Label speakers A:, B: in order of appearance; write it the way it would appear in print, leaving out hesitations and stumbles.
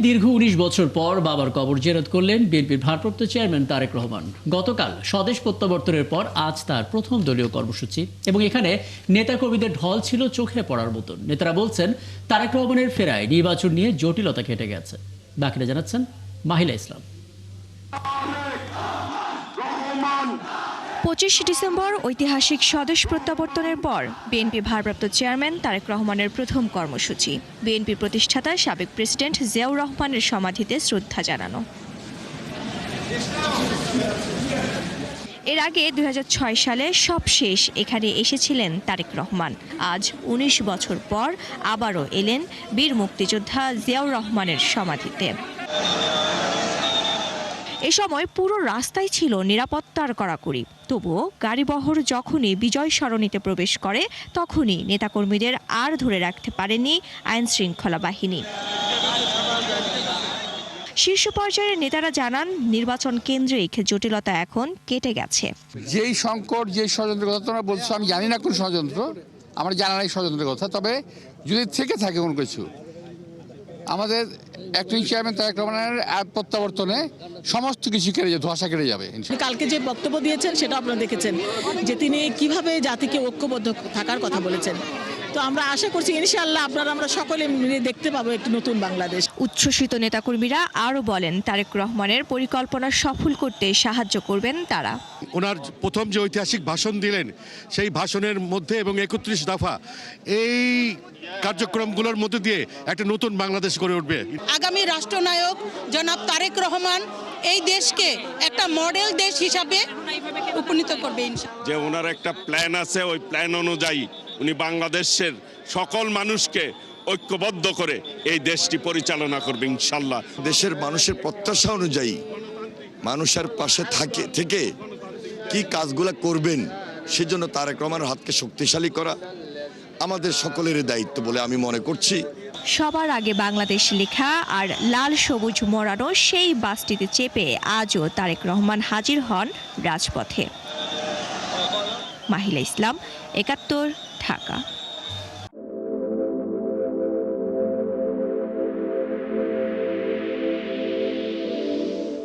A: দীর্ঘ ১৯ বছর পর বাবার কবর জিয়ারত করলেন বিএনপির ভারপ্রাপ্ত চেয়ারম্যান তারেক রহমান। গতকাল স্বদেশ প্রত্যাবর্তনের পর আজ তার প্রথম দলীয় কর্মসূচি এবং এখানে নেতাকর্মীদের ঢল ছিল চোখে পড়ার মতন। নেতারা বলছেন তারেক রহমানের ফেরায় নির্বাচন নিয়ে জটিলতা কেটে গেছে। বাকিরা জানাচ্ছেন মাহিলা ইসলাম।
B: ২৫ ডিসেম্বর ঐতিহাসিক স্বদেশ প্রত্যাবর্তনের পর বিএনপি ভারপ্রাপ্ত চেয়ারম্যান তারেক রহমানের প্রথম কর্মসূচি বিএনপি প্রতিষ্ঠাতা সাবেক প্রেসিডেন্ট জিয়াউর রহমানের সমাধিতে শ্রদ্ধা জানানো। এর আগে ২০০৬ সালে সবশেষ এখানে এসেছিলেন তারেক রহমান। আজ ১৯ বছর পর আবারও এলেন বীর মুক্তিযোদ্ধা জিয়াউর রহমানের সমাধিতে। এ সময় পুরো রাস্তায় ছিল নিরাপত্তার কড়াকড়ি। তবুও গাড়িবহর যখনই বিজয় সরণিতে প্রবেশ করে তখনই নেতাকর্মীদের আর ধরে রাখতে পারেনি আইনশৃঙ্খলা বাহিনী। শীর্ষ পর্যায়ের নেতারা জানান নির্বাচন কেন্দ্রিক জটিলতা এখন কেটে গেছে।
C: যেই সংকট, যে ষড়যন্ত্রের কথা তোমরা বলছো, আমি জানি না কোন ষড়যন্ত্র, আমার জানা নাই ষড়যন্ত্রের কথা। তবে যদি থেকে থাকে কোনো কিছু, আমাদের অ্যাক্টিং চেয়ারম্যান তারেক রহমানের প্রত্যাবর্তনে সমস্ত কিছু কেটে যাবে, ধোঁয়াশা কেটে যাবে।
D: কালকে যে বক্তব্য দিয়েছেন সেটা আপনারা দেখেছেন যে তিনি কিভাবে জাতিকে ঐক্যবদ্ধ থাকার কথা বলেছেন। তো আমরা আশা করছি ইনশাআল্লাহ আমরা সকলে মিলে দেখতে পাবো একটি নতুন বাংলাদেশ।
B: উচ্ছ্বসিত নেতাকর্মীরা আরও বলেন তারেক রহমানের পরিকল্পনা সফল করতে সাহায্য করবেন তারা।
E: ওনার প্রথম যে ঐতিহাসিক ভাষণ দিলেন সেই ভাষণের মধ্যে এবং ৩১ দফা এই কার্যক্রমগুলোর মধ্যে দিয়ে একটা নতুন বাংলাদেশ গড়ে উঠবে।
F: আগামী রাষ্ট্রনায়ক জনাব তারেক রহমান এই দেশকে একটা মডেল দেশ হিসাবে উপনীত করবে ইনশাআল্লাহ।
G: যে ওনার একটা প্ল্যান আছে, ওই প্ল্যান অনুযায়ী উনি বাংলাদেশের সকল মানুষকে ঐক্যবদ্ধ করে এই দেশটি পরিচালনা করবে ইনশাআল্লাহ।
H: দেশের মানুষের প্রত্যাশা অনুযায়ী মানুষের পাশে থেকে কি কাজগুলো করবেন সেজন্য তারেক রহমানের হাতকে শক্তিশালী করা আমাদের সকলের দায়িত্ব বলে আমি মনে করছি।
B: সবার আগে বাংলাদেশ লেখা আর লাল সবুজ মোড়ানো সেই বাসটিতে চেপে আজও তারেক রহমান হাজির হন রাজপথে। মাহিলা ইসলাম, ৭১, ঢাকা।